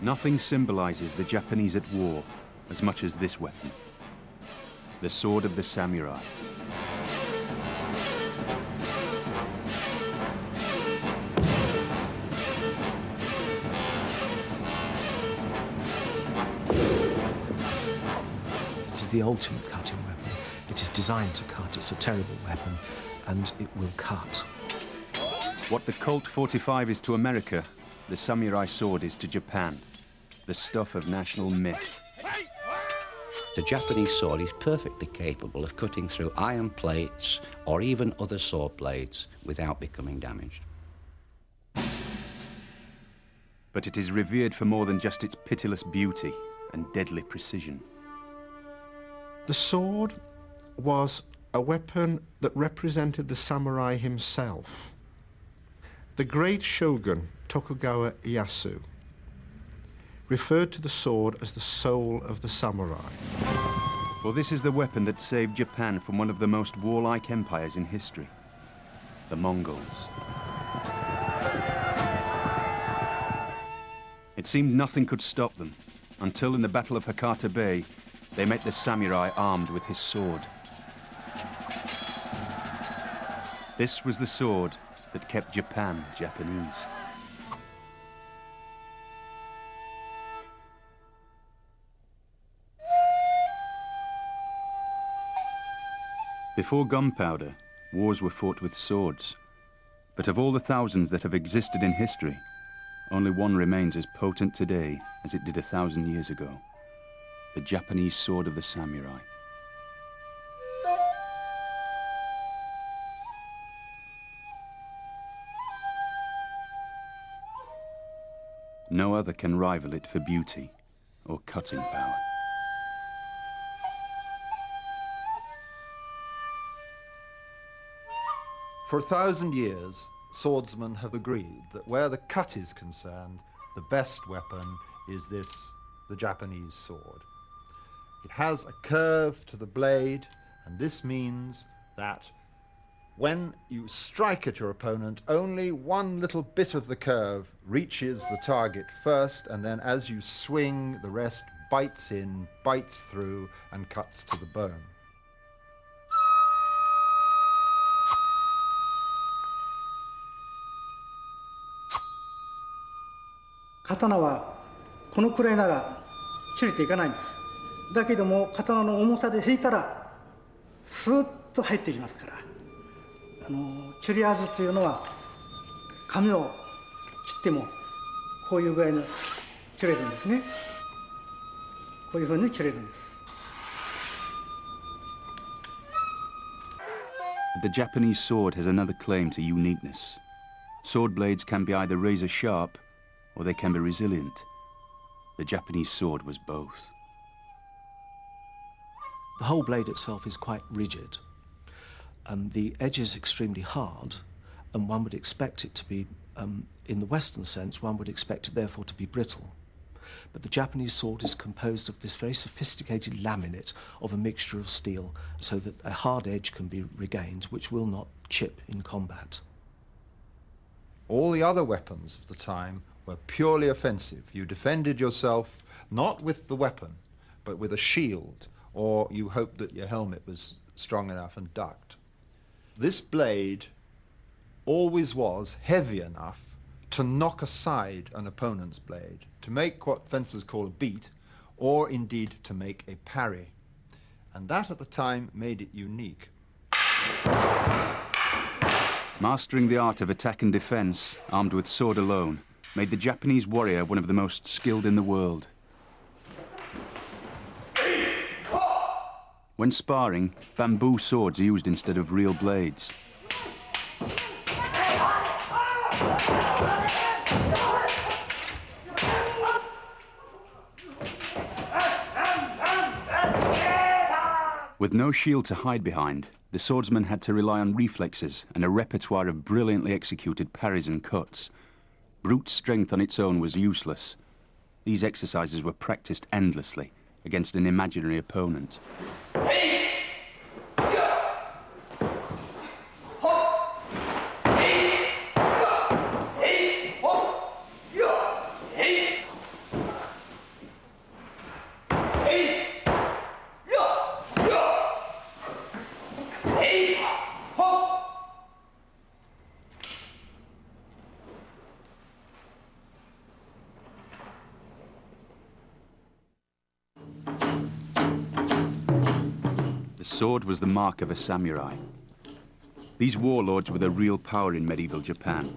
Nothing symbolizes the Japanese at war as much as this weapon, the sword of the samurai. It is the ultimate cutting weapon. It is designed to cut. It's a terrible weapon, and it will cut. What the Colt 45 is to America, the samurai sword is to Japan, the stuff of national myth. The Japanese sword is perfectly capable of cutting through iron plates or even other sword blades without becoming damaged. But it is revered for more than just its pitiless beauty and deadly precision. The sword was a weapon that represented the samurai himself. The great shogun, Tokugawa Ieyasu, referred to the sword as the soul of the samurai. For this is the weapon that saved Japan from one of the most warlike empires in history, the Mongols. It seemed nothing could stop them, until in the Battle of Hakata Bay, they met the samurai armed with his sword. This was the sword that kept Japan Japanese. Before gunpowder, wars were fought with swords. But of all the thousands that have existed in history, only one remains as potent today as it did 1,000 years ago. The Japanese sword of the samurai. No other can rival it for beauty or cutting power. For 1,000 years, swordsmen have agreed that where the cut is concerned, the best weapon is this, the Japanese sword. It has a curve to the blade, and this means that when you strike at your opponent, only one little bit of the curve reaches the target first, and then as you swing, the rest bites in, bites through, and cuts to the bone.刀はこのくらいなら切れていかないんです。だけども刀の重さで引いたらスーッと入ってきますから、切り味というのは紙を切ってもこういう具合に切れるんですね。こういうふうに切れるんです。The Japanese sword has another claim to uniqueness. Sword blades can be either razor sharp or they can be resilient. The Japanese sword was both. The whole blade itself is quite rigid. The edge is extremely hard, and one would expect it to be, in the Western sense, one would expect it therefore to be brittle. But the Japanese sword is composed of this very sophisticated laminate of a mixture of steel, so that a hard edge can be regained, which will not chip in combat. All the other weapons of the time were purely offensive. You defended yourself not with the weapon, but with a shield, or you hoped that your helmet was strong enough and ducked. This blade always was heavy enough to knock aside an opponent's blade, to make what fencers call a beat, or indeed to make a parry. And that at the time made it unique. Mastering the art of attack and defense, armed with sword alone, made the Japanese warrior one of the most skilled in the world. When sparring, bamboo swords are used instead of real blades. With no shield to hide behind, the swordsman had to rely on reflexes and a repertoire of brilliantly executed parries and cuts. Brute strength on its own was useless. These exercises were practiced endlessly against an imaginary opponent. The sword was the mark of a samurai. These warlords were the real power in medieval Japan,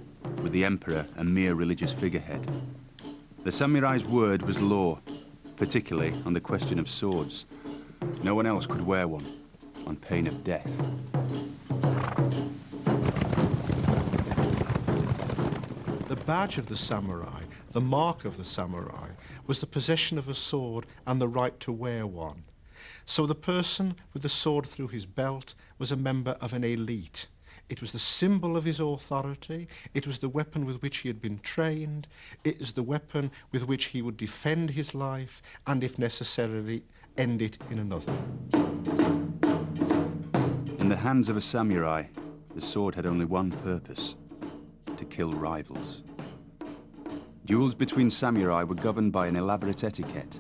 with the emperor a mere religious figurehead. The samurai's word was law, particularly on the question of swords. No one else could wear one, on pain of death. The badge of the samurai, the mark of the samurai, was the possession of a sword and the right to wear one. So the person with the sword through his belt was a member of an elite. It was the symbol of his authority. It was the weapon with which he had been trained. It was the weapon with which he would defend his life and, if necessarily, end it in another. In the hands of a samurai, the sword had only one purpose: to kill rivals. Duels between samurai were governed by an elaborate etiquette.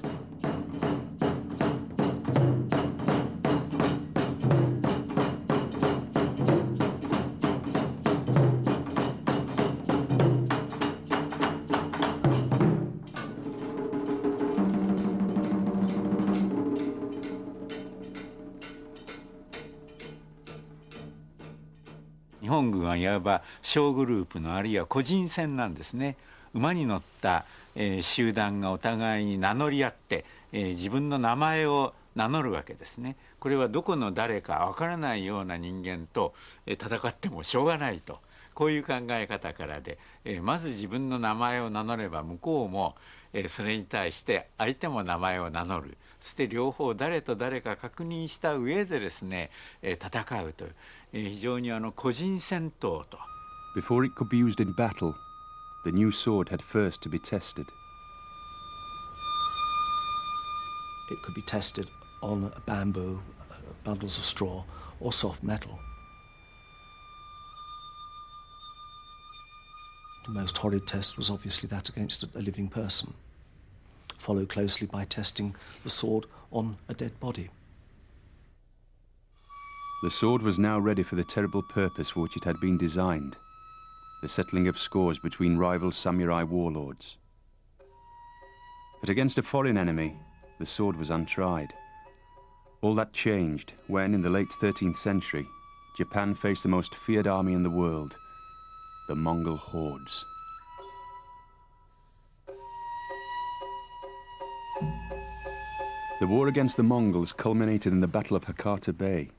日本軍はいわば小グループのあるいは個人戦なんですね。馬に乗った、集団がお互いに名乗り合って、自分の名前を名乗るわけですね。これはどこの誰かわからないような人間と、戦ってもしょうがないと、こういう考え方からで、まず自分の名前を名乗れば向こうも、それに対して相手も名前を名乗る。そして両方誰と誰か確認した上でですね、戦うという、非常に個人戦闘と。Before it could be used in battle, the new sword had first to be tested. It could be tested on bamboo, bundles of straw, or soft metal. The most horrid test was obviously that against a living person, followed closely by testing the sword on a dead body. The sword was now ready for the terrible purpose for which it had been designed: the settling of scores between rival samurai warlords. But against a foreign enemy, the sword was untried. All that changed when, in the late 13th century, Japan faced the most feared army in the world: the Mongol hordes. The war against the Mongols culminated in the Battle of Hakata Bay.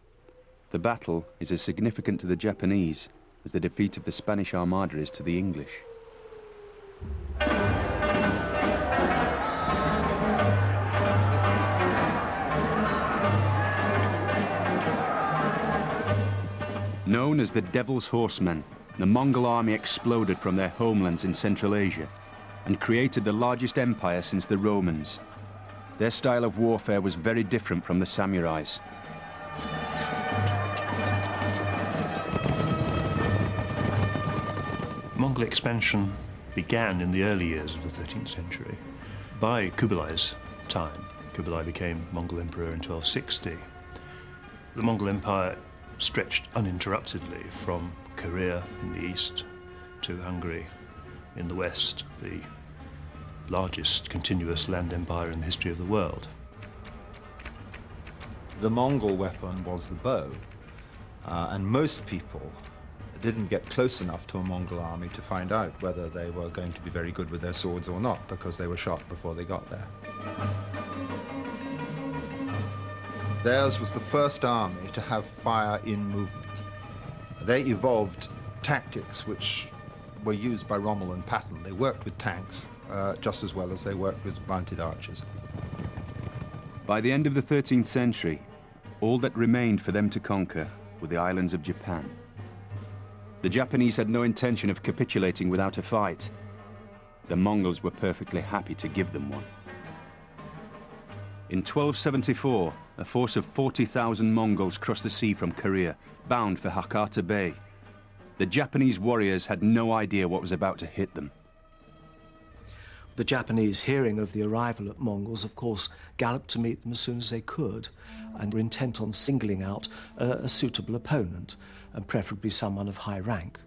The battle is as significant to the Japanese as the defeat of the Spanish Armada is to the English. Known as the Devil's Horsemen, the Mongol army exploded from their homelands in Central Asia and created the largest empire since the Romans. Their style of warfare was very different from the samurais. Mongol expansion began in the early years of the 13th century. By Kublai's time, Kublai became Mongol emperor in 1260. The Mongol Empire stretched uninterruptedly from Korea in the east to Hungary in the west, the largest continuous land empire in the history of the world. The Mongol weapon was the bow, and most people didn't get close enough to a Mongol army to find out whether they were going to be very good with their swords or not, because they were shot before they got there. Theirs was the first army to have fire in movement. They evolved tactics which were used by Rommel and Patton. They worked with tanks just as well as they worked with mounted archers. By the end of the 13th century, all that remained for them to conquer were the islands of Japan. The Japanese had no intention of capitulating without a fight. The Mongols were perfectly happy to give them one. In 1274, a force of 40,000 Mongols crossed the sea from Korea, bound for Hakata Bay. The Japanese warriors had no idea what was about to hit them. The Japanese, hearing of the arrival of Mongols, of course, galloped to meet them as soon as they could and were intent on singling out a suitable opponent, and preferably someone of high rank.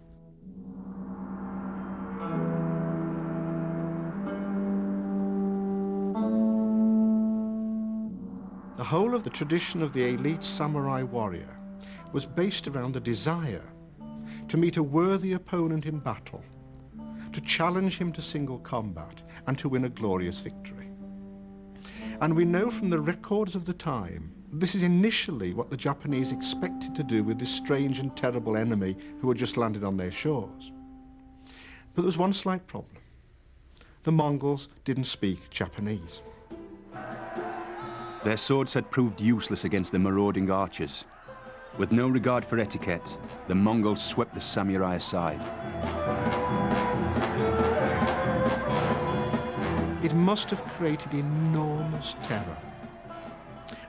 The whole of the tradition of the elite samurai warrior was based around the desire to meet a worthy opponent in battle, to challenge him to single combat, and to win a glorious victory. And we know from the records of the time, this is initially what the Japanese expected to do with this strange and terrible enemy who had just landed on their shores. But there was one slight problem. The Mongols didn't speak Japanese. Their swords had proved useless against the marauding archers. With no regard for etiquette, the Mongols swept the samurai aside. It must have created enormous terror.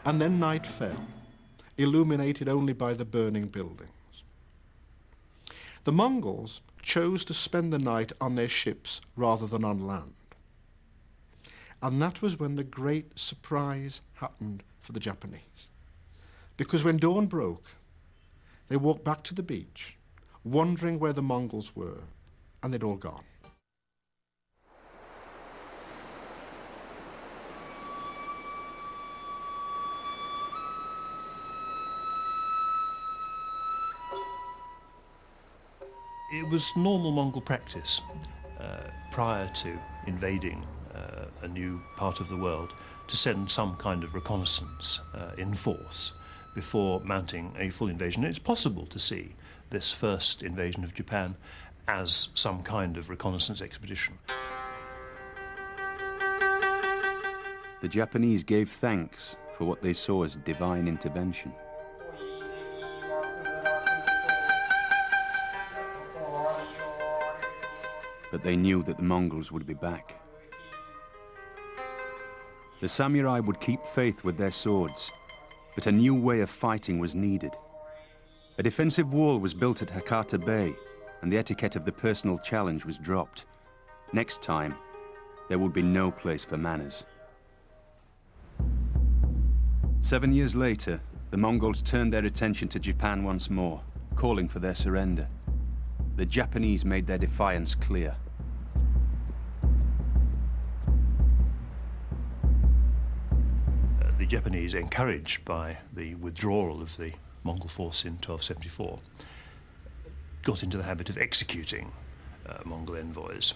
And then night fell, illuminated only by the burning buildings. The Mongols chose to spend the night on their ships rather than on land. And that was when the great surprise happened for the Japanese. Because when dawn broke, they walked back to the beach, wondering where the Mongols were, and they'd all gone. It was normal Mongol practice prior to invading a new part of the world to send some kind of reconnaissance in force before mounting a full invasion. It's possible to see this first invasion of Japan as some kind of reconnaissance expedition. The Japanese gave thanks for what they saw as divine intervention. But they knew that the Mongols would be back. The samurai would keep faith with their swords, but a new way of fighting was needed. A defensive wall was built at Hakata Bay, and the etiquette of the personal challenge was dropped. Next time, there would be no place for manners. 7 years later, the Mongols turned their attention to Japan once more, calling for their surrender. The Japanese made their defiance clear. The Japanese, encouraged by the withdrawal of the Mongol force in 1274, got into the habit of executing Mongol envoys.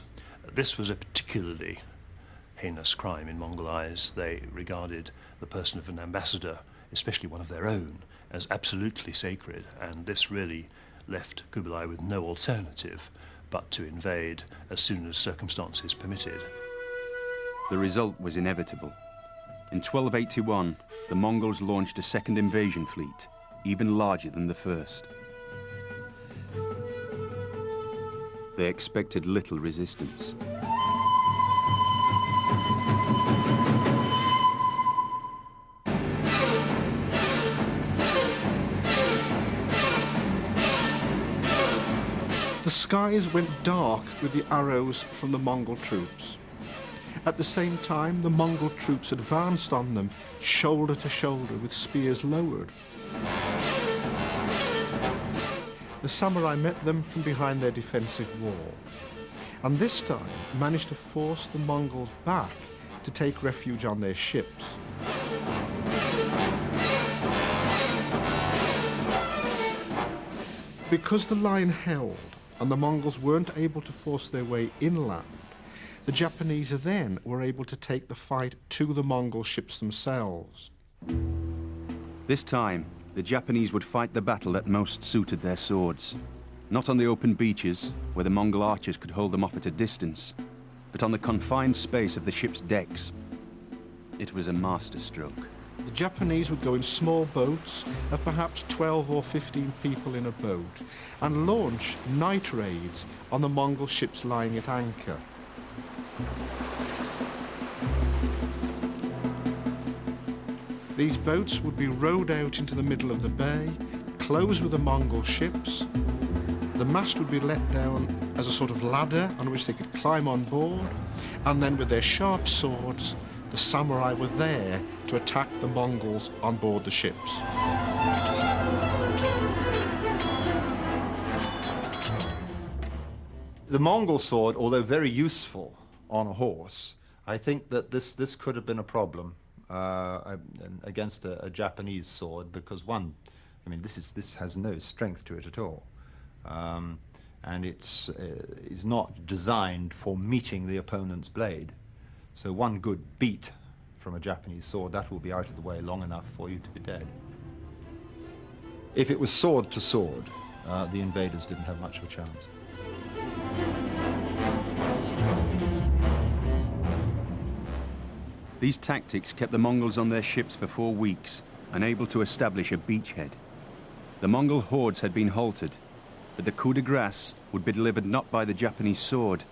This was a particularly heinous crime in Mongol eyes. They regarded the person of an ambassador, especially one of their own, as absolutely sacred, and this really left Kublai with no alternative but to invade as soon as circumstances permitted. The result was inevitable. In 1281, the Mongols launched a second invasion fleet, even larger than the first. They expected little resistance. The skies went dark with the arrows from the Mongol troops. At the same time, the Mongol troops advanced on them, shoulder to shoulder, with spears lowered. The samurai met them from behind their defensive wall, and this time managed to force the Mongols back to take refuge on their ships. Because the line held and the Mongols weren't able to force their way inland, the Japanese then were able to take the fight to the Mongol ships themselves. This time, the Japanese would fight the battle that most suited their swords. Not on the open beaches, where the Mongol archers could hold them off at a distance, but on the confined space of the ship's decks. It was a masterstroke. The Japanese would go in small boats of perhaps 12 or 15 people in a boat and launch night raids on the Mongol ships lying at anchor. These boats would be rowed out into the middle of the bay, close with the Mongol ships. The mast would be let down as a sort of ladder on which they could climb on board, and then with their sharp swords, the samurai were there to attack the Mongols on board the ships. The Mongol sword, although very useful on a horse, I think that this could have been a problem against a Japanese sword, because this has no strength to it at all, and it's is not designed for meeting the opponent's blade. So one good beat from a Japanese sword, that will be out of the way long enough for you to be dead. If it was sword to sword, the invaders didn't have much of a chance. These tactics kept the Mongols on their ships for 4 weeks, unable to establish a beachhead. The Mongol hordes had been halted, but the coup de grace would be delivered not by the Japanese sword,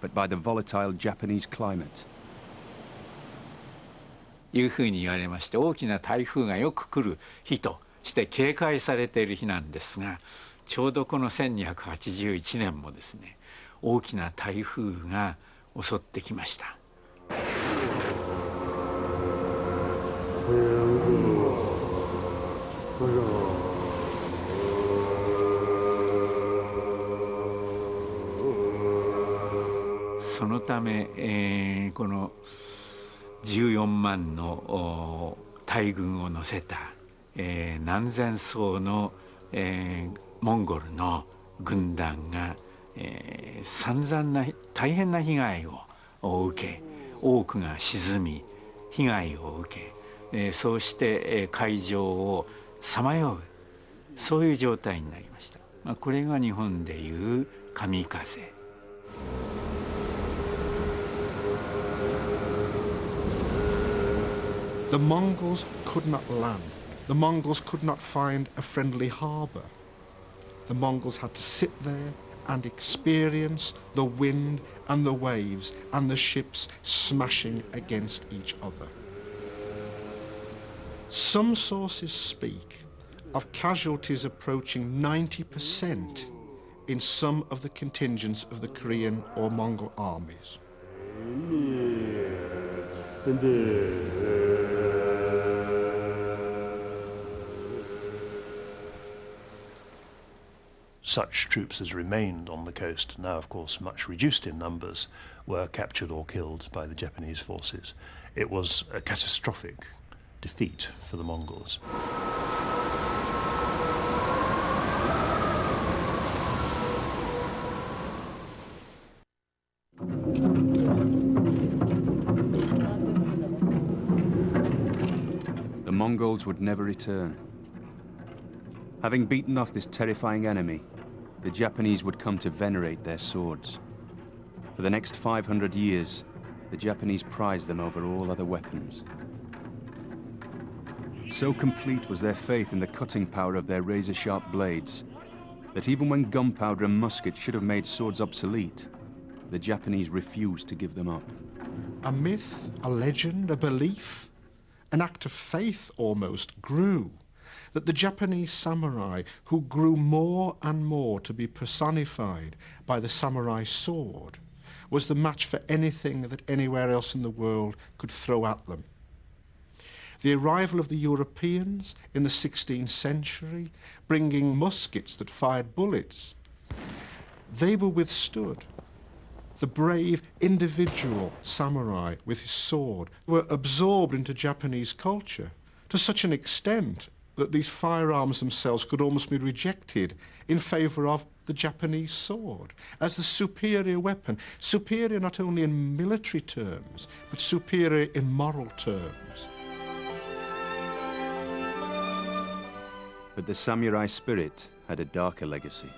but by the volatile Japanese climate. いうふうに言われまして、大きな台風がよく来る日として警戒されている日なんですが、ちょうどこの1281年もですね、大きな台風が襲ってきました。そのため、この14万の大軍を乗せた、何千艘の、モンゴルの軍団が、散々な大変な被害を受け、多くが沈み被害を受け、そうして、海上をさまよう、そういう状態になりました。これが日本でいう神風。The Mongols could not land. The Mongols could not find a friendly harbour. The Mongols had to sit there and experience the wind and the waves and the ships smashing against each other. Some sources speak of casualties approaching 90% in some of the contingents of the Korean or Mongol armies. Such troops as remained on the coast, now of course much reduced in numbers, were captured or killed by the Japanese forces. It was a catastrophic defeat for the Mongols. The Mongols would never return. Having beaten off this terrifying enemy, the Japanese would come to venerate their swords. For the next 500 years, the Japanese prized them over all other weapons. So complete was their faith in the cutting power of their razor-sharp blades that even when gunpowder and muskets should have made swords obsolete, the Japanese refused to give them up. A myth, a legend, a belief, an act of faith almost grew that the Japanese samurai, who grew more and more to be personified by the samurai sword, was the match for anything that anywhere else in the world could throw at them. The arrival of the Europeans in the 16th century, bringing muskets that fired bullets, they were withstood. The brave individual samurai with his sword were absorbed into Japanese culture to such an extent that these firearms themselves could almost be rejected in favour of the Japanese sword as the superior weapon, superior not only in military terms, but superior in moral terms. But the samurai spirit had a darker legacy.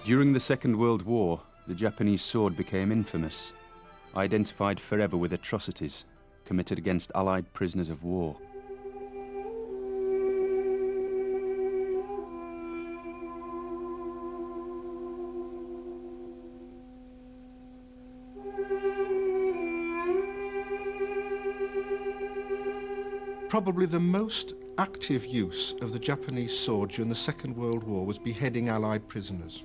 During the Second World War, the Japanese sword became infamous, identified forever with atrocities committed against Allied prisoners of war. Probably the most active use of the Japanese sword during the Second World War was beheading Allied prisoners.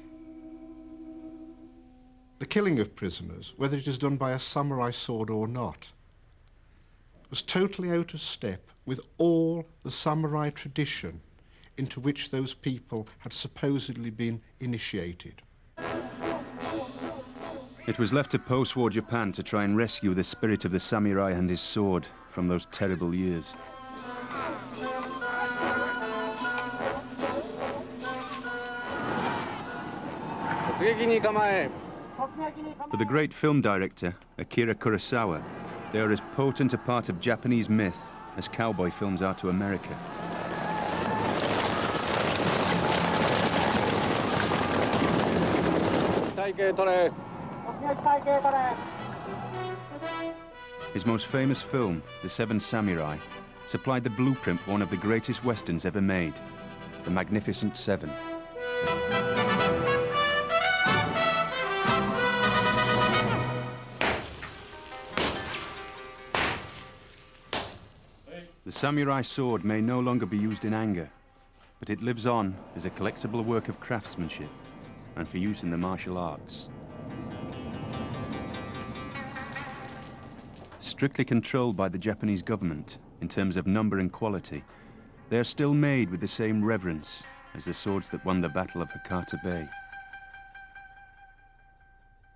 The killing of prisoners, whether it is done by a samurai sword or not, was totally out of step with all the samurai tradition into which those people had supposedly been initiated. It was left to post-war Japan to try and rescue the spirit of the samurai and his sword from those terrible years. For the great film director, Akira Kurosawa, they are as potent a part of Japanese myth as cowboy films are to America. His most famous film, The Seven Samurai, supplied the blueprint for one of the greatest westerns ever made, The Magnificent Seven. The samurai sword may no longer be used in anger, but it lives on as a collectible work of craftsmanship and for use in the martial arts. Strictly controlled by the Japanese government in terms of number and quality, they are still made with the same reverence as the swords that won the Battle of Hakata Bay.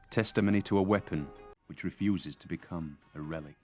Testimony to a weapon which refuses to become a relic.